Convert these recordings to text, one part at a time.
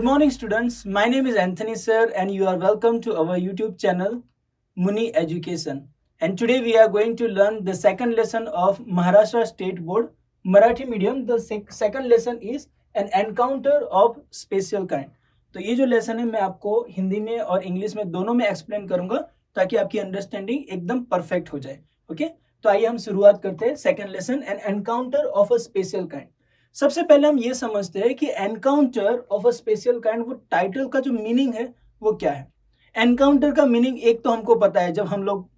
Good morning, students. My name is Anthony, sir, and you are welcome to our YouTube channel, Muni Education. And today we are going to learn the second lesson of Maharashtra State Board Marathi medium. The second lesson is an encounter of special kind. तो ये जो lesson है मैं आपको हिंदी में और English में दोनों में एक्सप्लेन करूंगा ताकि आपकी अंडरस्टैंडिंग एकदम परफेक्ट हो जाए. ओके, तो आइए हम शुरुआत करते हैं. Second lesson, N encounter of a special kind. सबसे पहले हम ये समझते हैं कि encounter of a special kind, वो टाइटल का जो मीनिंग है वो क्या है. एनकाउंटर का मीनिंग एक तो हमको पता है, जब हम लोग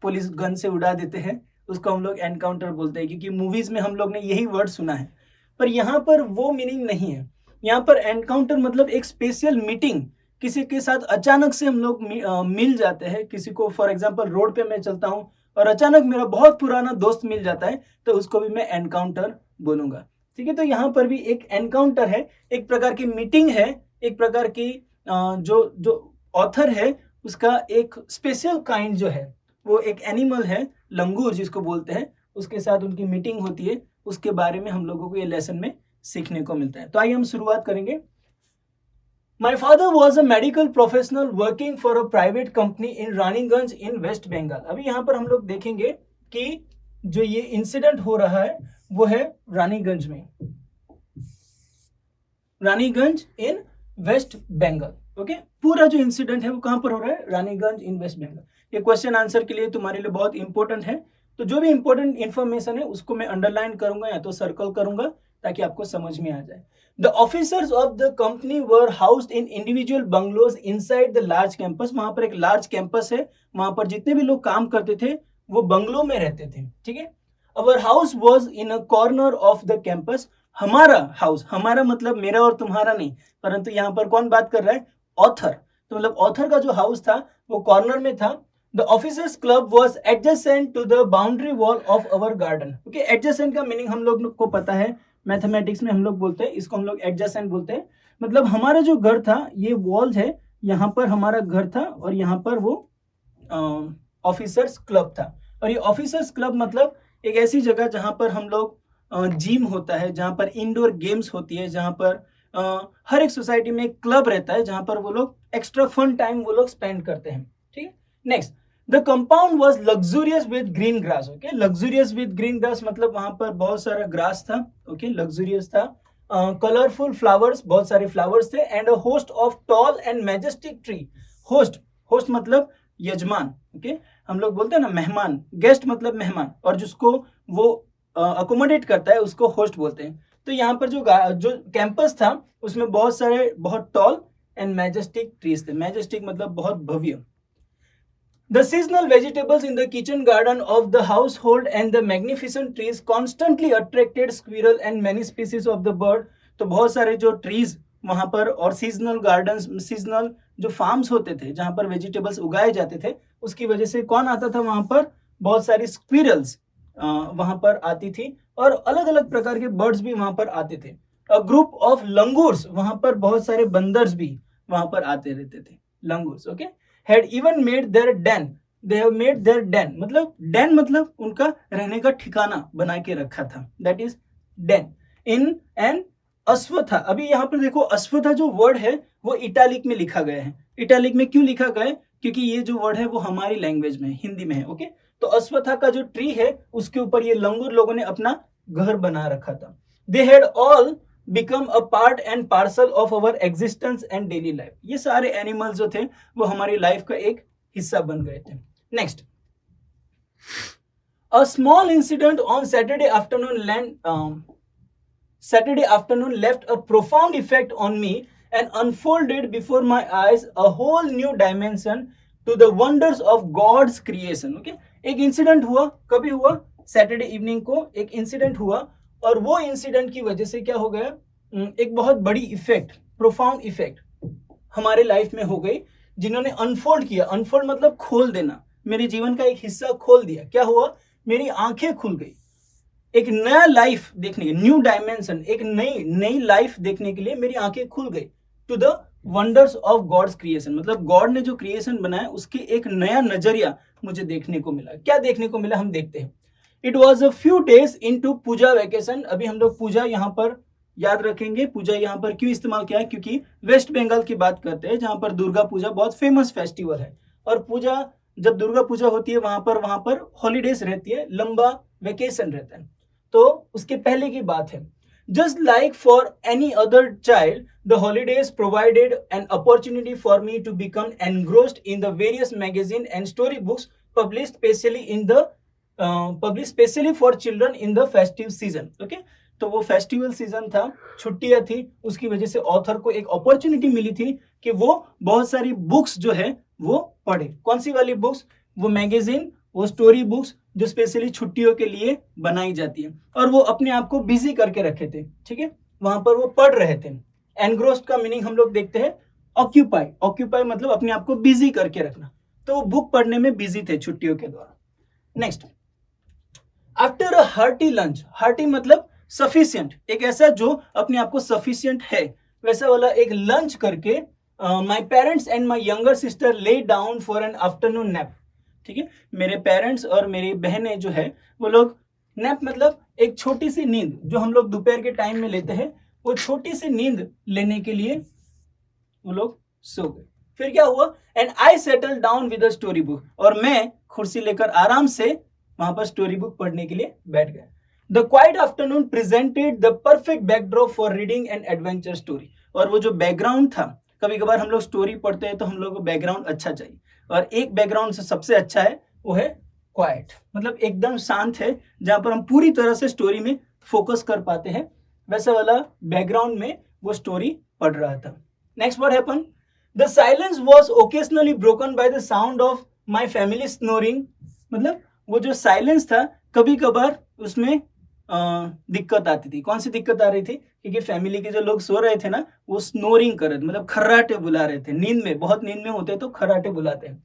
पुलिस गन से उड़ा देते हैं उसको हम लोग एनकाउंटर बोलते हैं, क्योंकि मूवीज में हम लोग ने यही वर्ड सुना है. पर यहाँ पर वो मीनिंग नहीं है. यहाँ पर एनकाउंटर मतलब एक स्पेशल मीटिंग, किसी के साथ अचानक से हम लोग मिल जाते हैं. किसी को, फॉर एग्जाम्पल रोड पे मैं चलता हूँ और अचानक मेरा बहुत पुराना दोस्त मिल जाता है, तो उसको भी मैं एनकाउंटर बोलूंगा. ठीक है, तो यहाँ पर भी एक एनकाउंटर है, एक प्रकार की मीटिंग है, एक प्रकार की जो ऑथर है उसका एक स्पेशल काइंड जो है वो एक एनिमल है, लंगूर जिसको बोलते हैं, उसके साथ उनकी मीटिंग होती है. उसके बारे में हम लोगों को ये लेसन में सीखने को मिलता है. तो आइए हम शुरुआत करेंगे. My father was a medical professional working for a private company in Raniganj in West Bengal. अभी यहाँ पर हम लोग देखेंगे कि जो ये इंसिडेंट हो रहा है वो है रानीगंज में, रानीगंज इन वेस्ट बंगाल. ओके, पूरा जो इंसिडेंट है वो कहां पर हो रहा है? रानीगंज इन वेस्ट बंगाल. ये क्वेश्चन आंसर के लिए तुम्हारे लिए बहुत इंपॉर्टेंट है. तो जो भी इंपॉर्टेंट इंफॉर्मेशन है उसको मैं अंडरलाइन करूंगा या तो सर्कल करूंगा ताकि आपको समझ में आ जाए. The officers of the company were housed in individual bungalows inside the large campus. वहां पर एक लार्ज कैंपस है, वहां पर जितने भी लोग काम करते थे वो बंगलो में रहते थे. ठीक है. Our house was in a corner of the campus. हमारा हाउस, हमारा मतलब मेरा और तुम्हारा नहीं, परंतु यहाँ पर कौन बात कर रहा है? ऑथर. तो मतलब ऑथर का जो हाउस था वो कॉर्नर में था. The officers club was adjacent to the boundary wall of our garden. Okay, adjacent का मीनिंग हम लोग को पता है, मैथमेटिक्स में हम लोग बोलते हैं इसको, हम लोग adjacent बोलते हैं. मतलब हमारा जो घर था ये वॉल है, यहाँ पर हमारा घर था और यहाँ पर वो ऑफिसर्स क्लब था. और ये ऑफिसर्स क्लब मतलब एक ऐसी जगह जहां पर हम लोग जिम होता है, जहां पर इंडोर गेम्स होती है, जहां पर हर एक सोसाइटी में एक क्लब रहता है जहां पर वो लोग एक्स्ट्रा फन टाइम वो लोग स्पेंड करते हैं. ठीक है. Next, the compound was luxurious with green grass. Okay, luxurious with green grass मतलब वहां पर बहुत सारा ग्रास था. ओके, लग्जूरियस था. कलरफुल फ्लावर्स, बहुत सारे फ्लावर्स थे. And a host of tall and majestic tree. Host मतलब यजमान. ओके, हम लोग बोलते हैं ना मेहमान, गेस्ट मतलब मेहमान, और जिसको वो अकोमोडेट करता है उसको होस्ट बोलते हैं. तो यहाँ पर जो कैंपस था उसमें बहुत सारे बहुत टॉल एंड मैजेस्टिक ट्रीज थे. मैजेस्टिक मतलब बहुत भव्य. The seasonal vegetables in the kitchen garden of the household and the magnificent trees constantly attracted squirrel and many species of the bird. तो बहुत सारे जो ट्रीज वहां पर, और सीजनल गार्डन्स, सीजनल जो फार्म्स होते थे जहां पर वेजिटेबल्स उगाए जाते थे, उसकी वजह से कौन आता था वहां पर? बहुत सारी स्क्विरल्स वहां पर आती थी और अलग अलग प्रकार के बर्ड्स भी वहां पर आते थे. अ ग्रुप ऑफ लंगूर्स, वहां पर बहुत सारे बंदर्स भी वहां पर आते रहते थे, langurs. Okay, had even made their den. They have made their den मतलब, डेन मतलब उनका रहने का ठिकाना बना के रखा था, that is den. In an Ashwattha. अभी यहाँ पर देखो, अश्वत्था जो वर्ड है वो इटालिक में लिखा गया है. इटालिक में क्यों लिखा गया है? क्योंकि ये जो वर्ड है वो हमारी लैंग्वेज में, हिंदी में है. ओके, तो अश्वत्था का जो ट्री है उसके ऊपर ये लंगूर लोगों ने अपना घर बना रखा था. They had all become a part and parcel of our existence and daily life. ये सारे एनिमल्स जो थे वो हमारी लाइफ का एक हिस्सा बन गए थे. Next, a small incident on Saturday afternoon left a profound effect on me and unfolded before my eyes a whole new dimension to the wonders of God's creation. Okay, एक इंसिडेंट हुआ. कभी हुआ? सैटरडे इवनिंग को एक incident हुआ, और वो incident की वजह से क्या हो गया? एक बहुत बड़ी इफेक्ट, प्रोफाउंड इफेक्ट हमारे लाइफ में हो गई, जिन्होंने अनफोल्ड किया. अनफोल्ड मतलब खोल देना, मेरे जीवन का एक हिस्सा खोल दिया. क्या हुआ? मेरी आंखें खुल गई. एक नया लाइफ देखने के, न्यू डायमेंशन, एक नई लाइफ देखने के लिए मेरी आंखें खुल गई. To the wonders of God's creation मतलब गॉड ने जो क्रिएशन बनाया उसके एक नया नजरिया मुझे देखने को मिला. क्या देखने को मिला हम देखते हैं. It was a few days into puja vacation. अभी हम लोग पूजा यहाँ पर याद रखेंगे पूजा यहाँ पर क्यों इस्तेमाल किया है, क्योंकि वेस्ट बंगाल की बात करते हैं जहाँ पर दुर्गा पूजा बहुत फेमस फेस्टिवल है। और पूजा जब दुर्गा पूजा होती है वहां पर हॉलीडेज रहती है, लंबा वेकेशन रहता है। तो उसके पहले की बात है, just like for any other child the holidays provided an opportunity for me to become engrossed in the various magazine and story books published specially for children in the festive season. Okay, तो वो festival season था, छुट्टियां थी, उसकी वजह से author को एक अपॉर्चुनिटी मिली थी कि वो बहुत सारी बुक्स जो है वो पढ़े। कौन सी वाली बुक्स? वो मैगजीन, वो स्टोरी बुक्स जो स्पेशली छुट्टियों के लिए बनाई जाती है। और वो अपने आप को बिजी करके रखे थे, ठीक है, वहां पर वो पढ़ रहे थे। एनग्रोस्ड का मीनिंग हम लोग देखते हैं ऑक्यूपाई। ऑक्यूपाई मतलब अपने आप को बिजी करके रखना। तो वो बुक पढ़ने में बिजी थे छुट्टियों के दौरान। Next, after a hearty lunch, hearty मतलब सफिशिएंट, एक ऐसा जो अपने आप को सफिशिएंट है, वैसा वाला एक लंच करके my parents and my younger sister lay down for an afternoon nap. ठीक है, मेरे पेरेंट्स और मेरी बहनें जो है वो लोग, नैप मतलब एक छोटी सी नींद जो हम लोग दोपहर के टाइम में लेते हैं, वो छोटी सी नींद लेने के लिए वो लोग सो गए। फिर क्या हुआ? And I settle down with a story book, और मैं कुर्सी लेकर आराम से वहां पर स्टोरी बुक पढ़ने के लिए बैठ गया। The quite afternoon presented the perfect backdrop for reading an adventure story. और वो जो बैकग्राउंड था, कभी कभार हम लोग स्टोरी पढ़ते हैं तो हम लोग को बैकग्राउंड अच्छा चाहिए, और एक बैकग्राउंड से सबसे अच्छा है वो है क्वाइट, मतलब एकदम शांत है जहां पर हम पूरी तरह से स्टोरी में फोकस कर पाते हैं। वैसा वाला बैकग्राउंड में वो स्टोरी पढ़ रहा था। Next what happened? The silence was occasionally broken by the sound of my family snoring. मतलब वो जो साइलेंस था कभी कभार उसमें दिक्कत आती थी। कौन सी दिक्कत आ रही थी? क्योंकि फैमिली के जो लोग सो रहे थे ना, वो स्नोरिंग कर रहे थे, मतलब खर्राटे बुला रहे थे। नींद में, बहुत नींद में होते तो खर्राटे बुलाते हैं।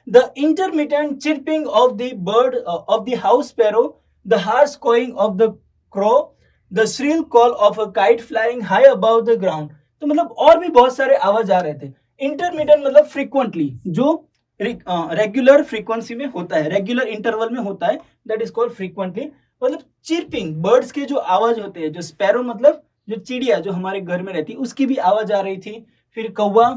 The intermittent chirping of the bird of the house sparrow, the harsh cawing of the crow, the shrill call of a kite flying high above the ground. तो मतलब और भी बहुत सारे आवाज आ रहे थे। इंटरमिटेंट मतलब फ्रीक्वेंटली, जो रेगुलर फ्रीक्वेंसी में होता है, रेगुलर इंटरवल में होता है, दैट इज कॉल्ड फ्रीक्वेंटली। मतलब चिर्पिंग, बर्ड्स के जो आवाज होते हैं, जो स्पैरो मतलब जो चिड़िया जो हमारे घर में रहती है, उसकी भी आवाज आ रही थी। फिर कौवा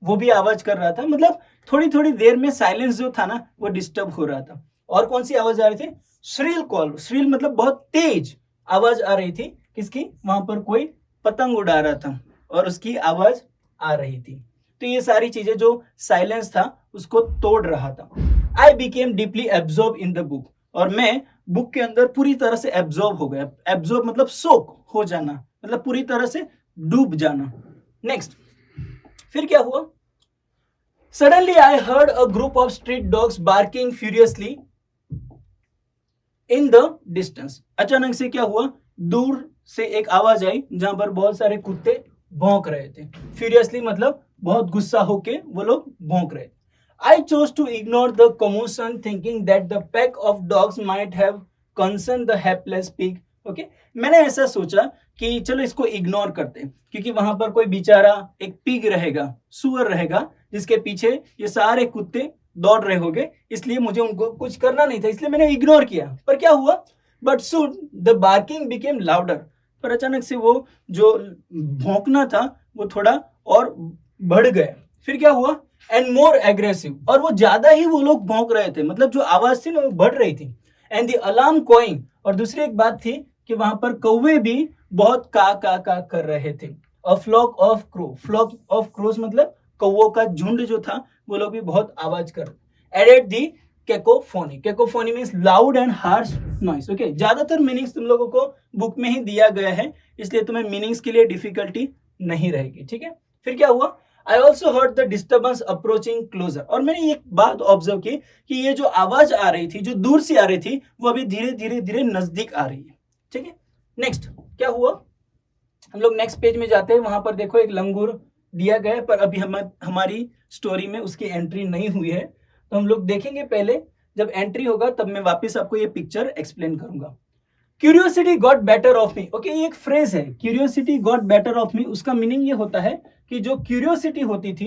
वो भी आवाज कर रहा था। मतलब थोड़ी थोड़ी देर में साइलेंस जो था ना वो डिस्टर्ब हो रहा था। और कौन सी आवाज आ रही थी? Shrill call. श्रिल मतलब बहुत तेज आवाज आ रही थी। किसकी? वहां पर कोई पतंग उड़ा रहा था और उसकी आवाज आ रही थी। तो ये सारी चीजें जो साइलेंस था उसको तोड़ रहा था। I became deeply absorb in the book, और मैं बुक के अंदर पूरी तरह से एब्जॉर्ब हो गया। एब्जॉर्ब मतलब सोक हो जाना, मतलब पूरी तरह से डूब जाना। नेक्स्ट, फिर क्या हुआ? Suddenly I heard a group of street dogs barking furiously in the distance. अचानक से क्या हुआ? दूर से एक आवाज आई जहां पर बहुत सारे कुत्ते भौंक रहे थे। फ्यूरियसली मतलब बहुत गुस्सा होके वो लोग भौंक रहे थे। I chose to ignore the commotion, thinking that the pack of dogs might have concerned the helpless pig. Okay? मैंने ऐसा सोचा कि चलो इसको इग्नोर करते हैं, क्योंकि वहां पर कोई बेचारा एक पिग रहेगा, सुअर रहेगा, जिसके पीछे ये सारे कुत्ते दौड़ रहे होंगे, इसलिए मुझे उनको कुछ करना नहीं था, इसलिए मैंने इग्नोर किया। पर क्या हुआ? But soon the barking became louder. पर अचानक से वो जो भौंकना था वो थोड़ा और बढ़ गया। फिर क्या हुआ? एंड मोर एग्रेसिव, और वो ज्यादा ही वो लोग भौंक रहे थे, मतलब जो आवाज थी ना वो बढ़ रही थी। एंड द अलार्म कॉइंग, और दूसरी एक बात थी कि वहां पर कौवे भी बहुत का कर रहे थे। A flock of crow, flock of crows मतलब कौवों का झुंड जो था वो लोग भी बहुत आवाज कर रहे। Added the cacophony, cacophony means loud and harsh noise. Okay, ज्यादातर मीनिंग्स तुम लोगों को बुक में ही दिया गया है, इसलिए तुम्हें मीनिंग्स के लिए डिफिकल्टी नहीं रहेगी। ठीक है, फिर क्या हुआ? I also heard the disturbance approaching closer, और मैंने एक बात ऑब्जर्व की कि ये जो आवाज आ रही थी, जो दूर से आ रही थी, वो अभी धीरे धीरे धीरे नजदीक आ रही है। ठीक है, नेक्स्ट क्या हुआ? हम लोग नेक्स्ट पेज में जाते हैं। वहां पर देखो एक लंगूर दिया गया है, पर अभी हमारी स्टोरी में उसकी एंट्री नहीं हुई है, तो हम लोग देखेंगे। पहले जब एंट्री होगा तब मैं वापस आपको ये पिक्चर एक्सप्लेन करूंगा। Curiosity got better of me. Okay, ये एक फ्रेज है, curiosity got better of me. उसका मीनिंग ये होता है कि जो क्यूरियोसिटी होती थी,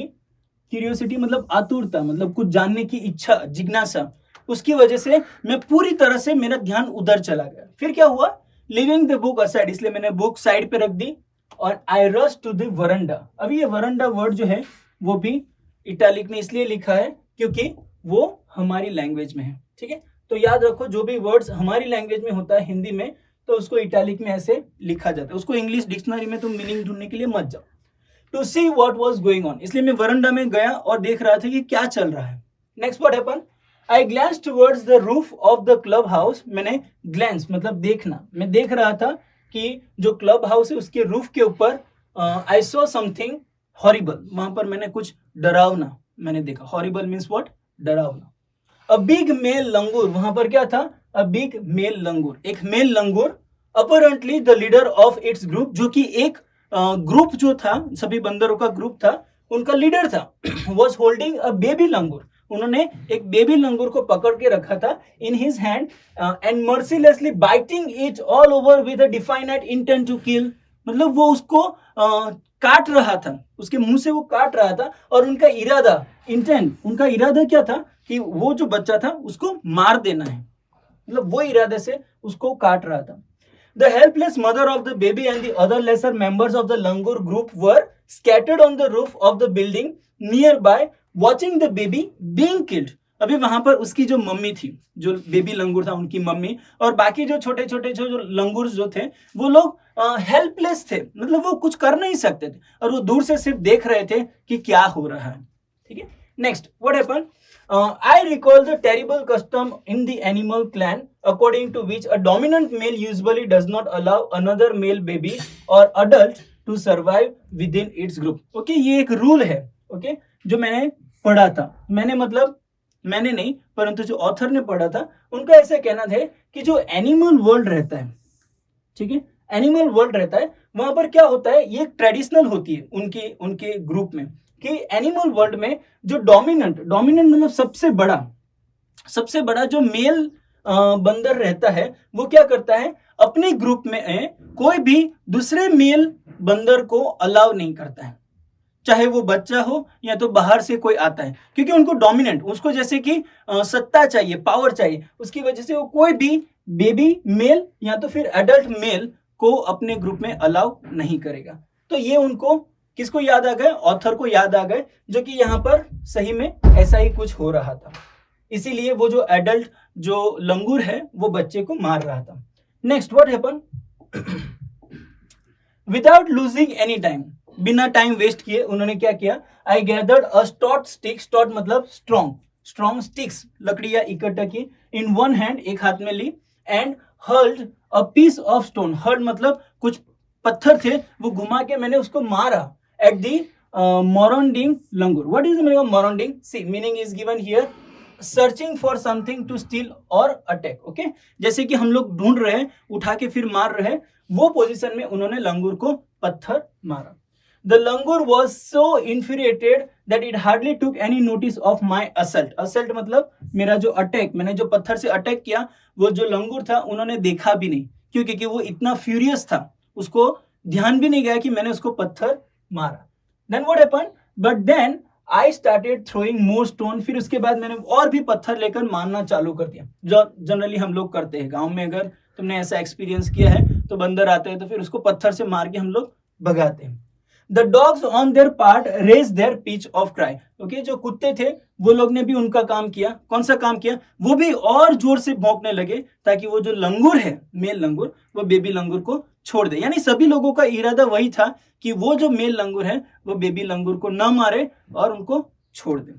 क्यूरियोसिटी मतलब आतुरता, मतलब कुछ जानने की इच्छा, जिज्ञासा, उसकी वजह से मैं पूरी तरह से, मेरा ध्यान उधर चला गया। फिर क्या हुआ? लिविंग द बुक असाइड, इसलिए मैंने बुक साइड पे रख दी। और I rush to the veranda. अभी ये वरंडा वर्ड जो है वो भी इटैलिक में इसलिए लिखा है क्योंकि वो हमारी लैंग्वेज में है, ठीक है। तो याद रखो जो भी वर्ड्स हमारी लैंग्वेज में होता है हिंदी में, तो उसको इटैलिक में ऐसे लिखा जाता है। उसको इंग्लिश डिक्शनरी में तुम मीनिंग ढूंढने के लिए मत जाओ। To see what was going on, इसलिए मैं वरंडा में गया और देख रहा था कि क्या चल रहा है। Next what happen, I glance towards the roof of the clubhouse. मैंने ग्लैंस मतलब देखना, मैं देख रहा था कि जो क्लब हाउस है उसके रूफ के ऊपर आई सॉ समथिंग हॉरिबल, वहां पर मैंने कुछ डरावना मैंने देखा। हॉरिबल मीन्स व्हाट, डरावना। अ बिग मेल लंगूर, वहां पर क्या था, अ बिग मेल लंगूर, एक male langur. Apparently the leader of its group, जो कि एक ग्रुप जो था, सभी बंदरों का ग्रुप था, उनका लीडर था, was holding a baby langur. उन्होंने एक बेबी लंगूर को पकड़ के रखा था in his hand and mercilessly biting it all over with a definite intent to kill. मतलब वो उसको काट रहा था, उसके मुंह से वो काट रहा था, और उनका इरादा, इंटेंट, उनका इरादा क्या था कि वो जो बच्चा था उसको मार देना है, मतलब वो इरादे से उसको काट रहा था। The helpless mother of the baby and the other lesser members of the langur group were scattered on the roof of the building nearby, watching the baby being killed. अभी वहां पर उसकी जो मम्मी थी, जो बेबी लंगूर था उनकी mummy, और बाकी जो छोटे छोटे जो लंगूर जो थे वो लोग हेल्पलेस थे, मतलब वो कुछ कर नहीं सकते थे, और वो दूर से सिर्फ देख रहे थे कि क्या हो रहा है, ठीक है। Next what happen, I recall the terrible custom in the animal clan according to which a dominant male usually does not allow another male baby or adult to survive within its group. Okay, ये एक rule है, okay, जो मैंने पढ़ा था। मैंने नहीं, परंतु जो ऑथर ने पढ़ा था उनका ऐसा कहना था कि जो एनिमल वर्ल्ड रहता है, ठीक है, एनिमल वर्ल्ड रहता है, वहां पर क्या होता है, ये ट्रेडिशनल होती है उनके ग्रुप में कि एनिमल वर्ल्ड में जो डोमिनेंट मतलब सबसे बड़ा जो मेल बंदर रहता है, वो क्या करता है, अपने ग्रुप में कोई भी दूसरे मेल बंदर को अलाउ नहीं करता है, चाहे वो बच्चा हो या तो बाहर से कोई आता है, क्योंकि उनको डोमिनेंट, उसको जैसे कि सत्ता चाहिए, पावर चाहिए, उसकी वजह से वो कोई भी बेबी मेल या तो फिर एडल्ट मेल को अपने ग्रुप में अलाउ नहीं करेगा। तो ये उनको किसको याद आ गए, ऑथर को याद आ गए, जो कि यहाँ पर सही में ऐसा ही कुछ हो रहा था, इसीलिए वो जो एडल्ट जो लंगूर है वो बच्चे को मार रहा था। Next what happen, without losing any time, बिना टाइम वेस्ट किए उन्होंने क्या किया, आई गैदर्ड अ स्टॉट स्टिक, स्टॉट मतलब स्ट्रॉन्ग स्टिक्स, लकड़ियां इकट्ठा की, इन वन हैंड, एक हाथ में ली, and hurled a piece of stone, hurled मतलब कुछ पत्थर थे, वो घुमा के मैंने उसको मारा at the Moronding langur. What is the meaning of Moronding? See, meaning is given here, searching for something to steal or attack. Okay, जैसे कि हम लोग ढूंढ रहे हैं, उठा के फिर मार रहे हैं, वो पोजीशन में उन्होंने लंगूर को पत्थर मारा। The langur was so infuriated that it hardly took any notice of my assault. Assault मतलब मेरा जो अटैक, मैंने जो पत्थर से अटैक किया, वो जो लंगूर था उन्होंने देखा भी नहीं, क्योंकि वो इतना फ्यूरियस था, उसको ध्यान भी नहीं गया कि मैंने उसको पत्थर मारा। Then what happened? But then I started throwing more stone. फिर उसके बाद मैंने और भी पत्थर लेकर मारना चालू कर दिया, जो जनरली हम लोग करते हैं गांव में। अगर तुमने ऐसा एक्सपीरियंस किया है तो बंदर आते हैं तो फिर उसको पत्थर से मार के हम लोग भगाते हैं। The dogs on their part raised their pitch of cry. Okay, जो कुत्ते थे वो लोग ने भी उनका काम किया। कौन सा काम किया? वो भी और जोर से भौंकने लगे ताकि वो जो लंगूर है, मेल लंगूर, वो बेबी लंगूर को छोड़ दे। यानी सभी लोगों का इरादा वही था कि वो जो मेल लंगूर है वो बेबी लंगूर को न मारे और उनको छोड़ दे।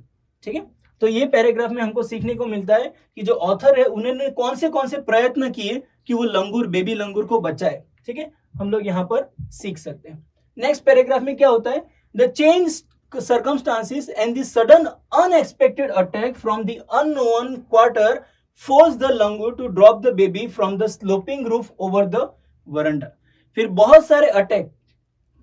ठीक है, तो ये पैराग्राफ में हमको सीखने को मिलता है कि जो ऑथर है उन्होंने कौन से प्रयत्न किए कि वो लंगूर, बेबी लंगूर को बचाए। ठीक है, हम लोग यहाँ पर सीख सकते हैं। नेक्स्ट पैराग्राफ में क्या होता है? The change circumstances and the sudden unexpected attack from the unknown quarter forced the langur to drop the baby from the sloping roof over the veranda. फिर बहुत सारे अटैक,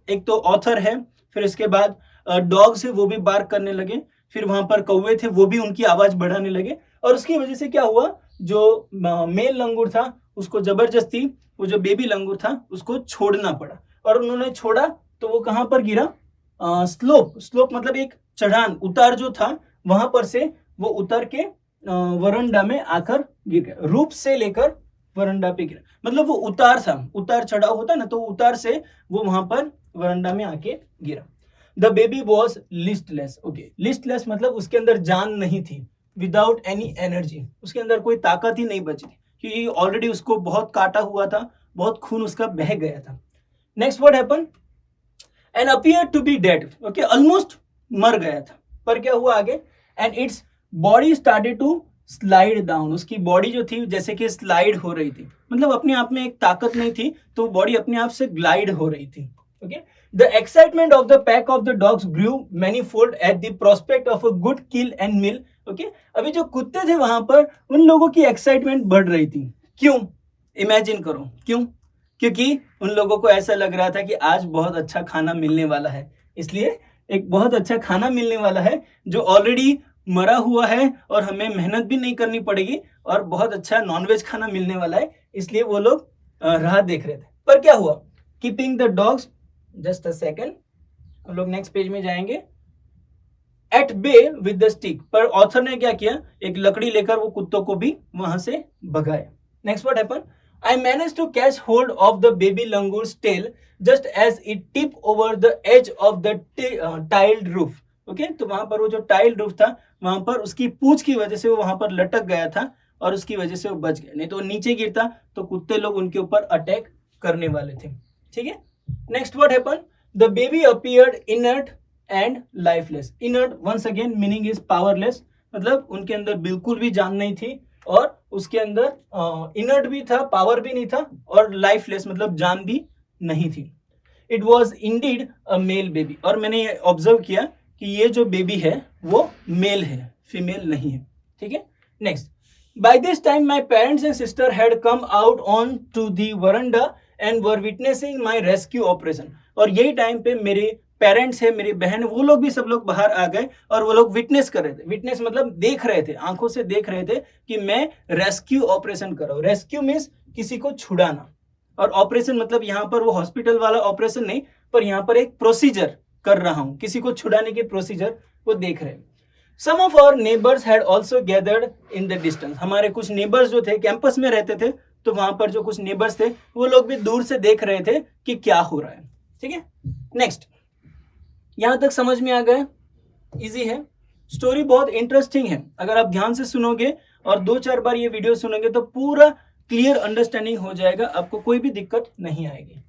एक तो ऑथर है, फिर उसके बाद डॉग्स है वो भी बार्क करने लगे, फिर वहां पर कौवे थे वो भी उनकी आवाज बढ़ाने लगे, और उसकी वजह से क्या हुआ, जो मेल लंगूर था उसको जबरदस्ती वो जो बेबी लंगूर था उसको छोड़ना पड़ा, और उन्होंने छोड़ा तो वो कहां पर गिरा? स्लोप मतलब एक चढ़ान, उतार जो था वहां पर से वो उतर के वरंडा में आकर गिर गया। रूप से लेकर वरंडा पे गिरा, मतलब वो उतार था, उतार चढ़ाव होता है ना, तो उतार से वो वहां पर वरंडा में आके गिरा। The baby was listless. Okay, listless मतलब उसके अंदर जान नहीं थी, विदाउट एनी एनर्जी, उसके अंदर कोई ताकत ही नहीं बची थी, क्योंकि ऑलरेडी उसको बहुत काटा हुआ था, बहुत खून उसका बह गया था। Next what happen, and appear to be dead. Okay, almost मर गया था, पर क्या हुआ आगे, and its body started to slide down. उसकी बॉडी जो थी जैसे कि स्लाइड हो रही थी, मतलब अपने आप में एक ताकत नहीं थी, तो बॉडी अपने आप से ग्लाइड हो रही थी। Okay, the excitement of the pack of the dogs grew manifold at the prospect of a good kill and meal. Okay, अभी जो कुत्ते थे वहां पर, उन लोगों की एक्साइटमेंट बढ़ रही थी। क्यों? इमेजिन करो क्यों? क्योंकि उन लोगों को ऐसा लग रहा था कि आज बहुत अच्छा खाना मिलने वाला है, इसलिए एक बहुत अच्छा खाना मिलने वाला है जो ऑलरेडी मरा हुआ है और हमें मेहनत भी नहीं करनी पड़ेगी और बहुत अच्छा नॉनवेज खाना मिलने वाला है, इसलिए वो लोग राह देख रहे थे। पर क्या हुआ, keeping the dogs, just a second, हम लोग नेक्स्ट पेज में जाएंगे, at bay with the stick. पर ऑथर ने क्या किया, एक लकड़ी लेकर वो कुत्तों को भी वहां से भगाया। Next what happen, I managed to catch hold of the baby langour's tail just as it tipped over the edge of the tiled roof. Okay? तो वहां पर वो जो टाइल्ड रूफ था, वहां पर उसकी पूंछ की वजह से वो वहां पर लटक गया था और उसकी वजह से वो बच गया, नहीं तो नीचे गिरता तो कुत्ते लोग उनके ऊपर अटैक करने वाले थे। ठीक है, next what happen, the baby appeared inert and lifeless. Inert once again meaning is powerless, मतलब उनके अंदर बिल्कुल भी जान नहीं थी और उसके अंदर इनर्ट भी था, पावर भी नहीं था, और लाइफलेस मतलब जान भी नहीं थी। It was indeed a male baby, और मैंने ये ऑब्जर्व किया कि ये जो बेबी है वो मेल है, फीमेल नहीं है। ठीक है, next, by this time my parents and sister had come out on to the veranda and were witnessing my rescue operation. और यही टाइम पे मेरे पेरेंट्स है, मेरी बहन, वो लोग भी सब लोग बाहर आ गए और वो लोग विटनेस कर रहे थे। विटनेस मतलब देख रहे थे, आंखों से देख रहे थे कि मैं रेस्क्यू ऑपरेशन कर रहा हूँ। रेस्क्यू मीन्स किसी को छुड़ाना, और ऑपरेशन मतलब यहाँ पर वो हॉस्पिटल वाला ऑपरेशन नहीं, पर यहाँ पर एक प्रोसीजर कर रहा हूँ, किसी को छुड़ाने के प्रोसीजर वो देख रहे हैं। Some of our neighbours had also gathered in the distance. हमारे कुछ नेबर्स जो थे, कैंपस में रहते थे, तो वहां पर जो कुछ नेबर्स थे वो लोग भी दूर से देख रहे थे कि क्या हो रहा है। ठीक है, नेक्स्ट, यहां तक समझ में आ गया? इजी है, स्टोरी बहुत इंटरेस्टिंग है। अगर आप ध्यान से सुनोगे और 2-4 बार ये वीडियो सुनोगे तो पूरा क्लियर अंडरस्टैंडिंग हो जाएगा, आपको कोई भी दिक्कत नहीं आएगी।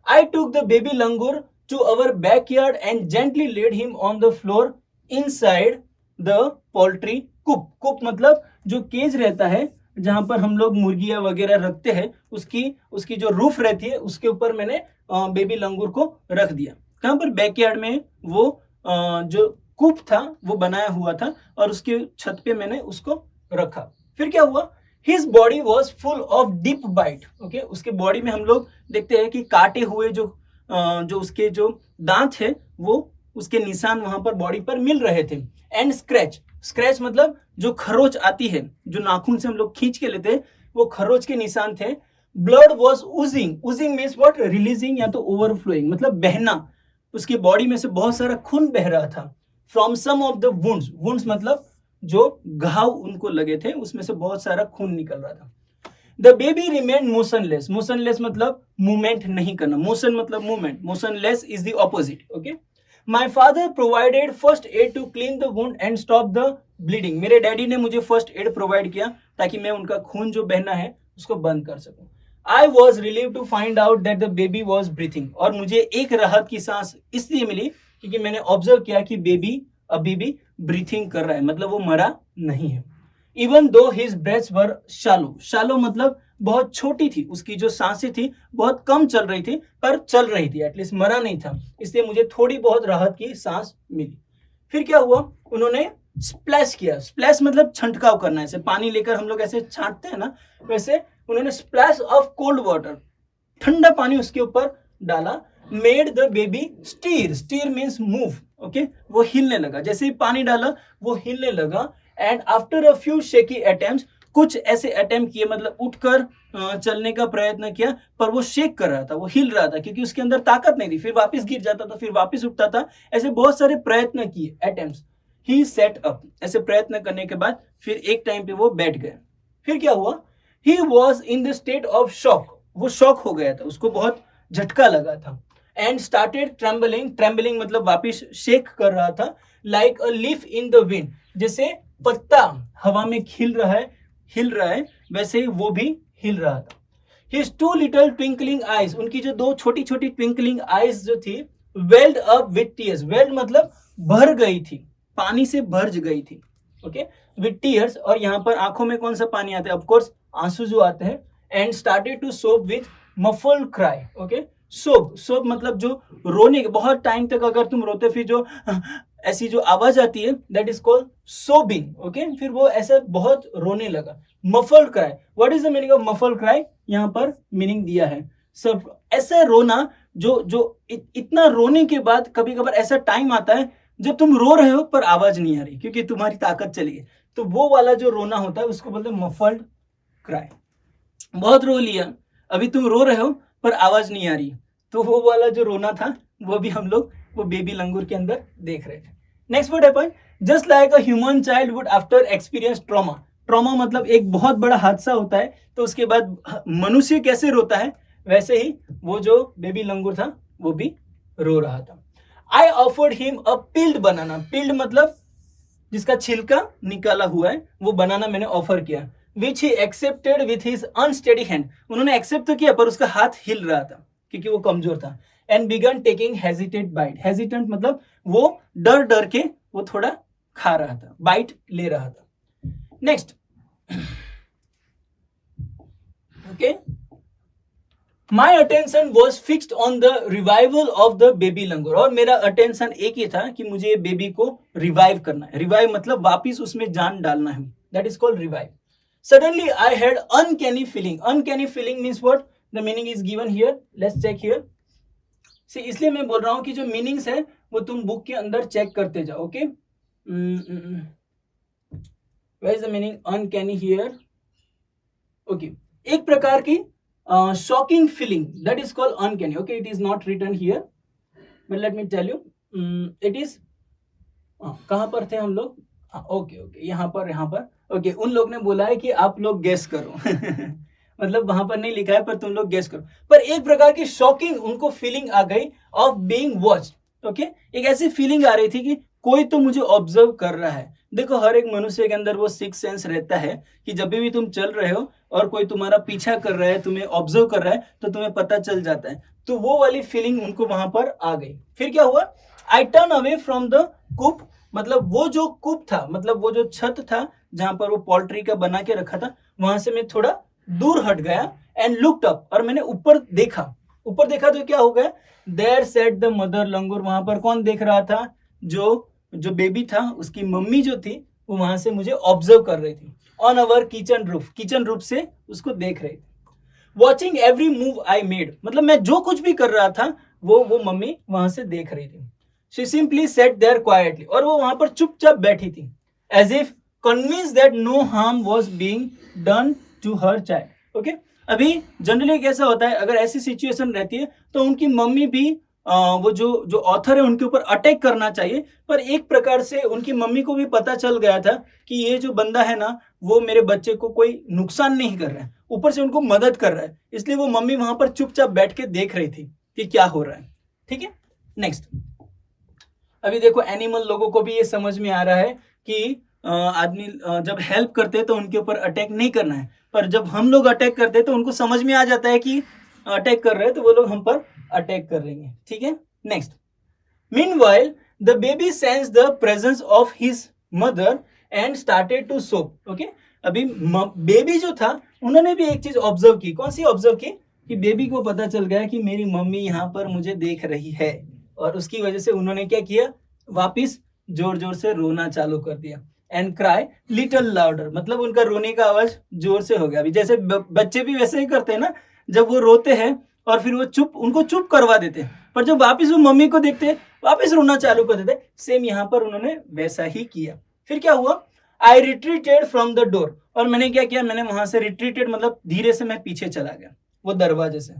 I took the baby langur to our backyard and gently laid him on the floor inside the poultry coop. Coop मतलब जो केज रहता है जहां पर हम लोग मुर्गियां वगैरह रखते हैं, उसकी जो रूफ रहती है उसके ऊपर मैंने बेबी लंगूर को रख दिया। कहां पर? बैकयार्ड में। वो जो कूप था वो बनाया हुआ था और उसके छत पे मैंने उसको रखा। फिर क्या हुआ, his body was full of deep bite. Okay, उसके बॉडी में हम लोग देखते हैं कि काटे हुए जो उसके जो दांत है वो उसके निशान वहां पर बॉडी पर मिल रहे थे। एंड स्क्रैच, स्क्रैच मतलब जो खरोच आती है, जो नाखून से हम लोग खींच के लेते हैं, वो खरोच के निशान थे। Blood was oozing, oozing means what, releasing या तो ओवरफ्लोइंग, मतलब बहना, उसकी बॉडी में से बहुत सारा खून बह रहा था। From some of the wounds, wounds मतलब जो घाव उनको लगे थे उसमें से बहुत सारा खून निकल रहा था। The baby remain motionless, motionless मतलब मूवमेंट नहीं करना, मोशन मतलब movement, motionless is the opposite. Okay, my father provided first aid to clean the wound and stop the bleeding. मेरे डैडी ने मुझे फर्स्ट एड प्रोवाइड किया ताकि मैं उनका खून जो बहना है उसको बंद कर सकूं। I was relieved to find out that the baby was breathing, और मुझे एक राहत की सांस इसलिए मिली क्योंकि मैंने ऑब्जर्व किया कि बेबी अभी भी ब्रीथिंग कर रहा है, मतलब वो मरा नहीं है। Even though his breaths were shallow, shallow मतलब बहुत छोटी थी, उसकी जो सांसें थी बहुत कम चल रही थी, पर चल रही थी, एटलीस्ट मरा नहीं था, इसलिए मुझे थोड़ी बहुत राहत की सांस मिली। फिर क्या हुआ, उन्होंने स्प्लैश किया। स्प्लैश मतलब छंटकाव करना, ऐसे पानी लेकर हम लोग ऐसे छांटते हैं ना, वैसे उन्होंने स्प्लैश ऑफ कोल्ड वाटर, ठंडा पानी उसके ऊपर डाला। Made the baby stir, stir means move. Okay, वो हिलने लगा, जैसे ही पानी डाला वो हिलने लगा। And after a few shaky attempts, कुछ ऐसे अटेम्प्ट किए, मतलब उठकर चलने का प्रयत्न किया, पर वो शेक कर रहा था, वो हिल रहा था क्योंकि उसके अंदर ताकत नहीं थी, फिर वापस गिर जाता था, फिर वापस उठता था, ऐसे बहुत सारे प्रयत्न किए, अटेम्प्ट्स। ही सेट अप, ऐसे प्रयत्न करने के बाद फिर एक टाइम पे वो बैठ गए। फिर क्या हुआ, he was in the state of shock, वो शॉक हो गया था, उसको बहुत झटका लगा था। एंड स्टार्टेड ट्रेम्बलिंग, ट्रेम्बलिंग मतलब वापिस शेक कर रहा था, like a leaf in the wind, जैसे पत्ता हवा में हिल रहा है वैसे ही वो भी हिल रहा था। His two little twinkling eyes, उनकी जो दो छोटी छोटी ट्विंकलिंग आईज जो थी, weld up with tears, weld मतलब भर गई थी, पानी से भर गई थी, ओके, विथ टीयर्स, और यहाँ पर आंखों में कौन सा पानी आता है, ऑफकोर्स आंसू जो आते हैं, एंड स्टार्टेड टू सोब विथ मफल्ड क्राई, ओके, सोब मतलब जो रोने, बहुत टाइम तक अगर तुम रोते फिर जो ऐसी जो आवाज आती है दैट इज कॉल्ड सोबिंग, ओके, फिर वो ऐसा बहुत रोने लगा। Muffled cry, what is the meaning of muffled cry, यहाँ पर मीनिंग दिया है सब ऐसा रोना, जो इतना रोने के बाद कभी कभार ऐसा टाइम आता है जब तुम रो रहे हो पर आवाज नहीं आ रही क्योंकि तुम्हारी ताकत चली गई, तो वो वाला जो रोना होता है उसको बोलते हैं मफल्ड क्राई। बहुत रो लिया, अभी तुम रो रहे हो पर आवाज नहीं आ रही, तो वो वाला जो रोना था वो भी हम लोग वो बेबी लंगूर के अंदर देख रहे थे। Next what happened, just like a human child would after experience trauma, trauma मतलब एक बहुत बड़ा हादसा होता है तो उसके बाद मनुष्य कैसे रोता है, वैसे ही वो जो बेबी लंगूर था वो भी रो रहा था। I offered him a peeled banana, peeled मतलब जिसका छिलका निकाला हुआ है, वो बनाना मैंने ऑफर किया, which he accepted with his unsteady hand, उन्होंने एक्सेप्ट तो किया पर उसका हाथ हिल रहा था क्योंकि वो कमजोर था, and began taking hesitate bite, hesitant मतलब वो डर डर के वो थोड़ा खा रहा था, बाइट ले रहा था। Next, okay, my attention was fixed on the revival of the baby लंगूर, और मेरा अटेंशन एक ही था कि मुझे बेबी को रिवाइव करना है, रिवाइव मतलब वापिस उसमें जान डालना है, that is called revive. Suddenly I had uncanny feeling, uncanny feeling means what, the meaning is given here, let's check here. See इसलिए मैं बोल रहा हूं कि जो मीनिंग्स है वो तुम बुक के अंदर चेक करते जाओ, okay. Where is the meaning uncanny here, okay, एक प्रकार की shocking feeling, that is called uncanny, okay, it is not written here but let me tell you, it is, कहां पर थे हम लोग, ओके ओके, यहाँ पर ओके, उन लोग ने बोला है कि आप लोग गेस करो मतलब वहां पर नहीं लिखा है पर तुम लोग गेस करो, पर एक प्रकार की शॉकिंग उनको फीलिंग आ गई ऑफ बीइंग वॉच्ड, ओके, एक ऐसी फीलिंग आ रही थी कि कोई तो मुझे ऑब्जर्व कर रहा है। देखो हर एक मनुष्य के अंदर वो सिक्स सेंस रहता है कि जब भी तुम चल रहे हो और कोई तुम्हारा पीछा कर रहा है, तुम्हें ऑब्जर्व कर रहा है, तो तुम्हें पता चल जाता है, तो वो वाली फीलिंग उनको वहां पर आ गई। फिर क्या हुआ, I turn away from the coop, मतलब वो जो कूप था, मतलब वो जो छत था जहां पर वो पोल्ट्री का बना के रखा था, वहां से मैं थोड़ा दूर हट गया, एंड लुक्ड अप, और मैंने ऊपर देखा तो क्या हो गया, there sat the mother langur, वहां पर कौन देख रहा था, जो बेबी था उसकी मम्मी जो थी वो वहां से मुझे ऑब्जर्व कर रही थी, ऑन अवर किचन रूफ से उसको देख रही थी। Watching every move I made, मतलब मैं जो कुछ भी कर रहा था वो मम्मी वहां से देख रही थी। She simply sat there quietly, और वो वहां पर चुपचाप बैठी थी, as if convinced that no harm was being done to her child, okay. अभी जनरली कैसा होता है, अगर ऐसी सिचुएशन रहती है तो उनकी मम्मी भी वो जो ऑथर है उनके ऊपर अटैक करना चाहिए, पर एक प्रकार से उनकी मम्मी को भी पता चल गया था कि ये जो बंदा है ना वो मेरे बच्चे को कोई नुकसान नहीं कर रहा है, ऊपर से उनको मदद कर रहा है, इसलिए वो मम्मी वहां पर चुपचाप बैठ के देख रही थी कि क्या हो रहा है, ठीक है। नेक्स्ट, अभी देखो एनिमल लोगों को भी ये समझ में आ रहा है कि आदमी जब हेल्प करते हैं तो उनके ऊपर अटैक नहीं करना है, पर जब हम लोग अटैक करते हैं तो उनको समझ में आ जाता है कि अटैक कर रहे हैं तो वो लोग हम पर अटैक कर लेंगे, ठीक है। Next, meanwhile the baby sense the presence of his mother and started to sob, okay. अभी बेबी जो था उन्होंने भी एक चीज ऑब्जर्व की, कौन सी ऑब्जर्व की, कि बेबी को पता चल गया कि मेरी मम्मी यहाँ पर मुझे देख रही है, और उसकी वजह से उन्होंने क्या किया, वापिस जोर जोर से रोना चालू कर दिया, एंड क्राई लिटिल लाउडर, मतलब उनका रोने का आवाज जोर से हो गया। अभी जैसे बच्चे भी वैसे ही करते हैं ना, जब वो रोते हैं और फिर वो उनको चुप करवा देते हैं, पर जब वापिस वो मम्मी को देखते हैं वापिस रोना चालू कर देते, सेम यहाँ पर उन्होंने वैसा ही किया। फिर क्या हुआ, आई रिट्रीटेड फ्रॉम द डोर, और मैंने क्या किया, मैंने वहां से रिट्रीटेड मतलब धीरे से मैं पीछे चला गया वो दरवाजे से,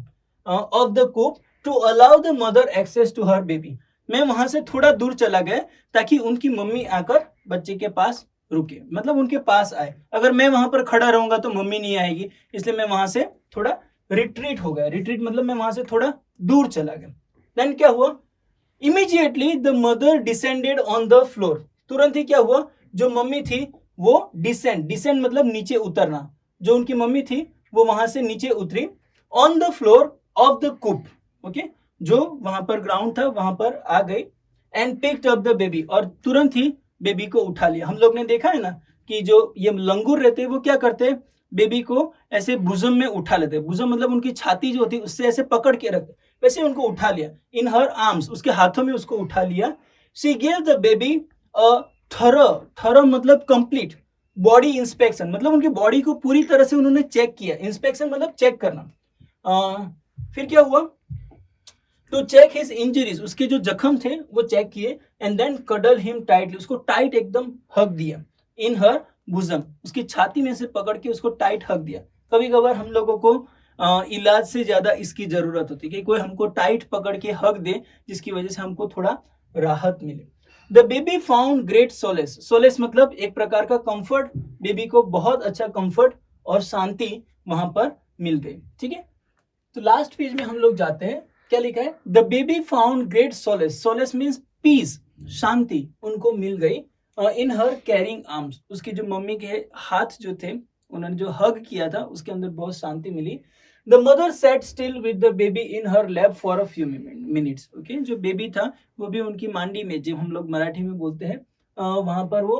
off the coop to allow the mother access to her baby, मैं वहां से थोड़ा दूर चला गया ताकि उनकी मम्मी आकर बच्चे के पास रुके, मतलब उनके पास आए। अगर मैं वहां पर खड़ा रहूंगा तो मम्मी नहीं आएगी, इसलिए मैं वहां से थोड़ा रिट्रीट हो गया, रिट्रीट मतलब मैं वहां से थोड़ा दूर चला गया। देन क्या हुआ, immediately the mother descended on the floor, तुरंत ही क्या हुआ, जो मम्मी थी वो डिसेंड मतलब नीचे उतरना, जो उनकी मम्मी थी वो वहां से नीचे उतरी, on the floor of the coop, okay, जो वहां पर ग्राउंड था वहां पर आ गई, and picked up the baby, और तुरंत ही बेबी को उठा लिया। हम लोग ने देखा है ना कि जो ये लंगूर रहते हैं वो क्या करते हैं, बेबी को ऐसे भुजम में उठा लेते हैं, भुजम मतलब उनकी छाती जो होती है उससे ऐसे पकड़ के रखते, वैसे उनको उठा लिया, इन हर आर्म्स, उसके हाथों में उसको उठा लिया। She give the baby a thorough मतलब कंप्लीट बॉडी इंस्पेक्शन, मतलब उनकी बॉडी को पूरी तरह से उन्होंने चेक किया, इंस्पेक्शन मतलब चेक करना। फिर क्या हुआ, टू चेक हिज इंजरीज, उसके जो जख्म थे वो चेक किए, and then cuddle him tightly, उसको टाइट एकदम हक दिया, इन हर बुजम, उसकी छाती में से पकड़ के उसको टाइट हक दिया। कभी कभार हम लोगों को इलाज से ज्यादा इसकी जरूरत होती है कि कोई हमको टाइट पकड़ के हक दे, जिसकी वजह से हमको थोड़ा राहत मिले। The baby found great solace, solace मतलब एक प्रकार का कंफर्ट, बेबी को बहुत अच्छा कंफर्ट और शांति वहां पर मिल गई। ठीक है, तो लास्ट पेज में हम लोग जाते हैं, क्या लिखा है, the baby found great solace, solace means peace, शांति उनको मिल गई, इन हर कैरिंग आर्म्स, उसकी जो मम्मी के हाथ जो थे उन्होंने जो हग किया था उसके अंदर बहुत शांति मिली। The mother sat still with the baby in her lap for a few minutes, okay, जो बेबी था वो भी उनकी मांडी में, जो हम लोग मराठी में बोलते हैं, वहां पर वो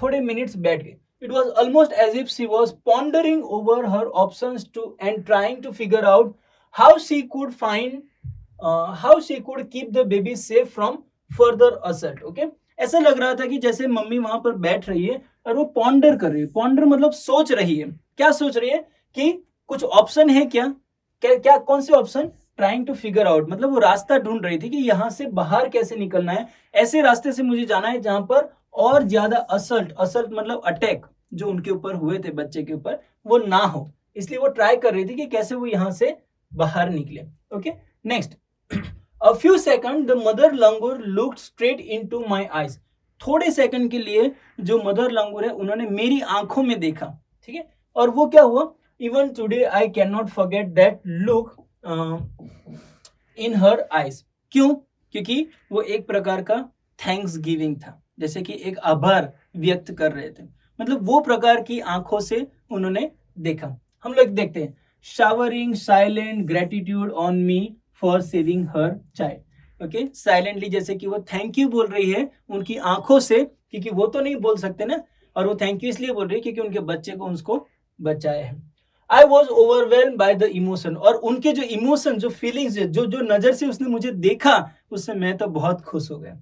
थोड़े मिनट्स बैठ गए। It was almost as if she was pondering over her options and trying to figure out how she could keep the baby safe from further assault. Okay? ऐसा लग रहा था कि जैसे मम्मी वहां पर बैठ रही है और वो पॉन्डर कर रही है, पॉन्डर मतलब सोच रही है, क्या सोच रही है कि कुछ ऑप्शन है क्या कौन से option, trying to figure out मतलब वो रास्ता ढूंढ रही थी कि यहाँ से बाहर कैसे निकलना है, ऐसे रास्ते से मुझे जाना है जहां पर और ज्यादा असल्ट मतलब अटैक जो उनके ऊपर हुए थे बच्चे के ऊपर वो ना हो, इसलिए वो ट्राई कर रही थी कि कैसे वो यहां से बाहर निकले। Okay, next, a few second the mother langur looked straight into my eyes, थोड़े सेकंड के लिए जो मदर लंगूर है उन्होंने मेरी आंखों में देखा। ठीक है, और वो क्या हुआ, even today I can not forget that look in her eyes, क्यों, क्योंकि वो एक प्रकार का थैंक्स गिविंग था, जैसे कि एक आभार व्यक्त कर रहे थे, मतलब वो प्रकार की आंखों से उन्होंने देखा। हम लोग देखते हैं, showering silent gratitude on me for saving her child. Okay, silently जैसे कि वो थैंक यू बोल रही है उनकी आंखों से, क्योंकि वो तो नहीं बोल सकते ना, और वो थैंक यू इसलिए बोल रही है क्योंकि उनके बच्चे को उसको बचाया है। I was overwhelmed by the emotion, और उनके जो इमोशन जो फीलिंग्स जो जो नजर से उसने मुझे देखा उससे मैं तो बहुत खुश हो गया।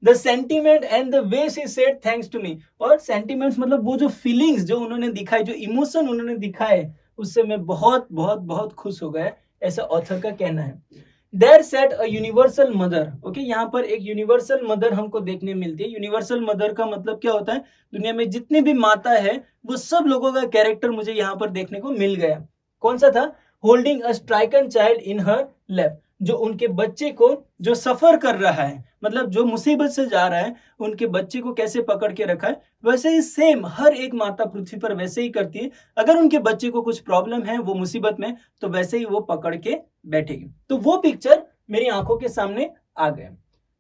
The sentiment and the way she said thanks to me, और सेंटिमेंट्स मतलब वो जो फीलिंग्स जो उन्होंने दिखाए, जो इमोशन उन्होंने दिखाए, उससे मैं बहुत बहुत बहुत खुश हो गया, ऐसा ऑथर का कहना है। There sat a universal mother, okay, यहाँ पर एक यूनिवर्सल मदर हमको देखने मिलती है। यूनिवर्सल मदर का मतलब क्या होता है, दुनिया में जितनी भी माता है वो सब लोगों का कैरेक्टर मुझे यहाँ पर देखने को मिल गया। कौन सा था, holding a stricken child in her lap, जो उनके बच्चे को जो सफर कर रहा है, मतलब जो मुसीबत से जा रहा है, उनके बच्चे को कैसे पकड़ के रखा है, वैसे ही सेम हर एक माता पृथ्वी पर वैसे ही करती है। अगर उनके बच्चे को कुछ प्रॉब्लम है, वो मुसीबत में, तो वैसे ही वो पकड़ के बैठेगी। तो वो पिक्चर मेरी आंखों के सामने आ गया।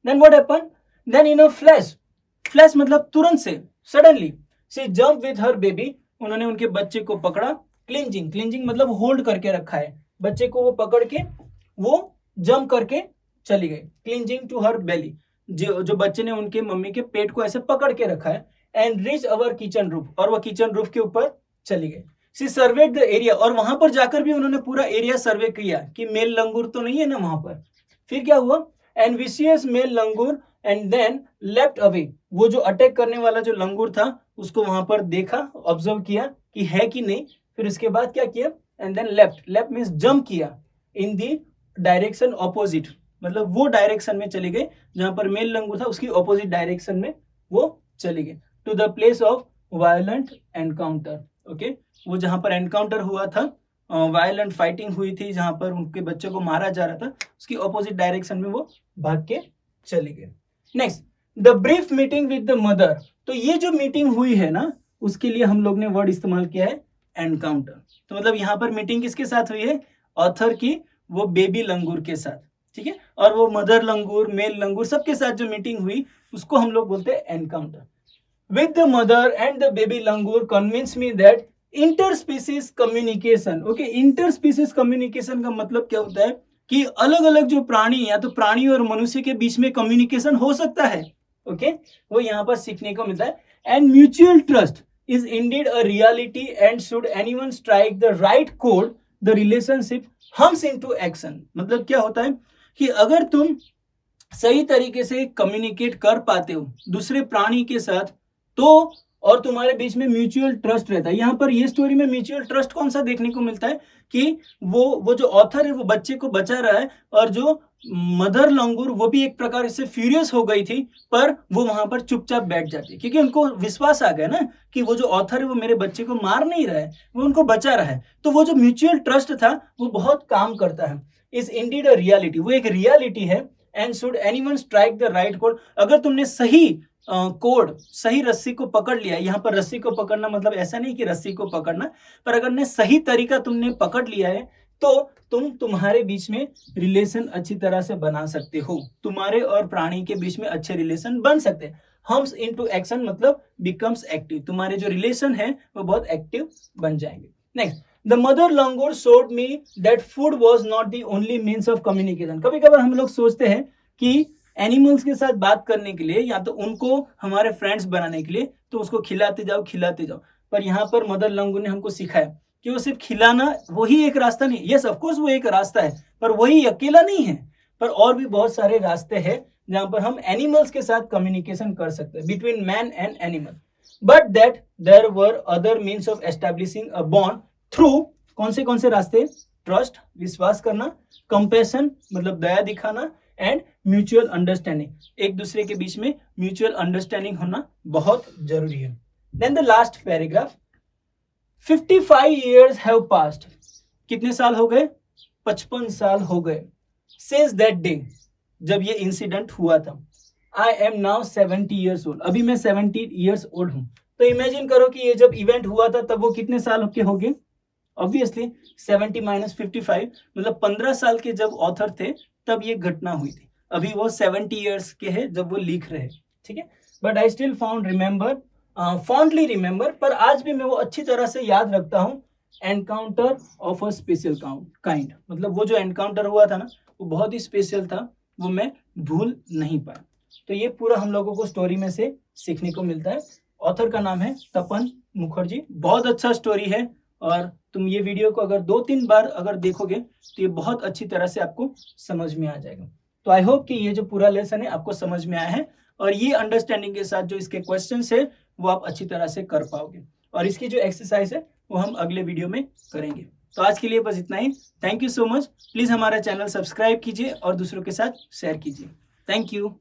Then what happen, then in a flash, flash मतलब तुरंत से, suddenly, she jump with her baby, उन्होंने उनके बच्चे को पकड़ा, क्लिंजिंग मतलब होल्ड करके रखा है, बच्चे को वो पकड़ के वो जंप करके चली गई, क्लिंजिंग टू हर बेली, जो बच्चे ने उनके मम्मी के पेट को ऐसे पकड़ के रखा है, and reach our kitchen roof, और वह किचन रूफ के ऊपर चली गई। शी सर्वेड द एरिया, और वहां पर जाकर भी उन्होंने पूरा एरिया सर्वे किया कि मेल लंगूर तो नहीं है ना वहां पर। फिर क्या हुआ, and vicious male langur and then left away, वो जो अटैक करने वाला जो लंगूर था उसको वहां पर देखा, ऑब्जर्व किया कि है कि नहीं, फिर उसके बाद क्या किया, and then left means jump किया इन दी डायरेक्शन ऑपोजिट, मतलब वो डायरेक्शन में चले गए जहां पर मेल लंगूर था, उसकी ऑपोजिट डायरेक्शन में वो चले गए, to the place of violent encounter. Okay, वो जहां पर एनकाउंटर हुआ था, वायलेंट फाइटिंग हुई थी, जहां पर उनके बच्चे को मारा जा रहा था, उसकी ऑपोजिट डायरेक्शन में वो भाग के चले गए। Next, the brief meeting with the mother, तो ये जो मीटिंग हुई है ना, उसके लिए हम लोग ने वर्ड इस्तेमाल किया है एनकाउंटर। तो मतलब यहाँ पर मीटिंग किसके साथ हुई है, ऑथर की वो बेबी लंगूर के साथ। ठीक है, और वो मदर लंगूर, मेल लंगूर सबके साथ जो मीटिंग हुई उसको हम लोग बोलते हैं encounter. With the mother and the baby langur convince me that interspecies communication. Okay, interspecies communication का मतलब क्या होता है कि अलग अलग जो प्राणी या तो प्राणी और मनुष्य के बीच में कम्युनिकेशन हो सकता है। ओके, वो यहाँ पर सीखने को मिलता है। And mutual trust is indeed a reality and should anyone strike the right code the relationship hums into action. मतलब क्या होता है कि अगर तुम सही तरीके से कम्युनिकेट कर पाते हो दूसरे प्राणी के साथ तो, और तुम्हारे बीच में म्यूचुअल ट्रस्ट रहता है। यहाँ पर ये स्टोरी में म्यूचुअल ट्रस्ट कौन सा देखने को मिलता है कि वो जो ऑथर है वो बच्चे को बचा रहा है, और जो मदर लंगूर वो भी एक प्रकार से फ्यूरियस हो गई थी, पर वो वहां पर चुपचाप बैठ जाती है क्योंकि उनको विश्वास आ गया ना कि वो जो ऑथर है वो मेरे बच्चे को मार नहीं रहा है, वो उनको बचा रहा है। तो वो जो म्यूचुअल ट्रस्ट था वो बहुत काम करता है। इज इंडीड अ रियलिटी, वो एक रियलिटी है। And should anyone strike the right code, अगर तुमने सही कोड, सही रस्सी को पकड़ लिया। यहाँ पर रस्सी को पकड़ना मतलब ऐसा नहीं कि रस्सी को पकड़ना, पर अगर ने सही तरीका तुमने पकड़ लिया है तो तुम्हारे बीच में रिलेशन अच्छी तरह से बना सकते हो, तुम्हारे और प्राणी के बीच में अच्छे रिलेशन बन सकते हैं। हम्स इनटू एक्शन मतलब बिकम्स एक्टिव, तुम्हारे जो रिलेशन है वो बहुत एक्टिव बन जाएंगे। Next, the mother langur showed me that food was not the only means of communication. कभी कभार हम लोग सोचते हैं कि एनिमल्स के साथ बात करने के लिए या तो उनको हमारे फ्रेंड्स बनाने के लिए तो उसको खिलाते जाओ खिलाते जाओ, पर यहाँ पर मदर लंगूर ने हमको सिखाया कि वो सिर्फ खिलाना वही एक रास्ता नहीं। यस ऑफ कोर्स वो एक रास्ता है, पर वही अकेला नहीं है, पर और भी बहुत सारे रास्ते हैं जहां पर हम एनिमल्स के साथ कम्युनिकेशन कर सकते हैं between man and animal. But that there were other means of establishing a bond through, कौन से रास्ते? ट्रस्ट, विश्वास करना, कंपैशन मतलब दया दिखाना, एंड म्यूचुअल अंडरस्टैंडिंग, एक दूसरे के बीच में म्यूचुअल अंडरस्टैंडिंग होना बहुत जरूरी है। Then the last paragraph, 55 years have passed, कितने साल हो गए? 55 साल हो गए। Since that day, जब ये इंसिडेंट हुआ था। I am now 70 years old, अभी मैं 70 years old हूं। तो इमेजिन करो कि ये जब इवेंट हुआ था तब वो कितने साल के हो गए? ऑब्वियसली 70 - 55 मतलब 15 साल के जब ऑथर थे तब ये घटना हुई थी। अभी वो 70 years के हैं जब वो लिख रहे हैं, ठीक है। But I still fondly remember, पर आज भी मैं वो अच्छी तरह से याद रखता हूँ। Encounter of a special kind, मतलब वो जो एनकाउंटर हुआ था ना वो बहुत ही स्पेशल था, वो मैं भूल नहीं पाया। तो ये पूरा हम लोगों को स्टोरी में से सीखने को मिलता है। ऑथर का नाम है तपन मुखर्जी। बहुत अच्छा स्टोरी है, और तुम ये वीडियो को अगर 2-3 बार अगर देखोगे तो ये बहुत अच्छी तरह से आपको समझ में आ जाएगा। तो आई होप कि ये जो पूरा लेसन है आपको समझ में आया है, और ये अंडरस्टैंडिंग के साथ जो इसके क्वेश्चंस है वो आप अच्छी तरह से कर पाओगे। और इसकी जो एक्सरसाइज है वो हम अगले वीडियो में करेंगे। तो आज के लिए बस इतना ही। Thank you so much. Please हमारा चैनल सब्सक्राइब कीजिए और दूसरों के साथ शेयर कीजिए। Thank you.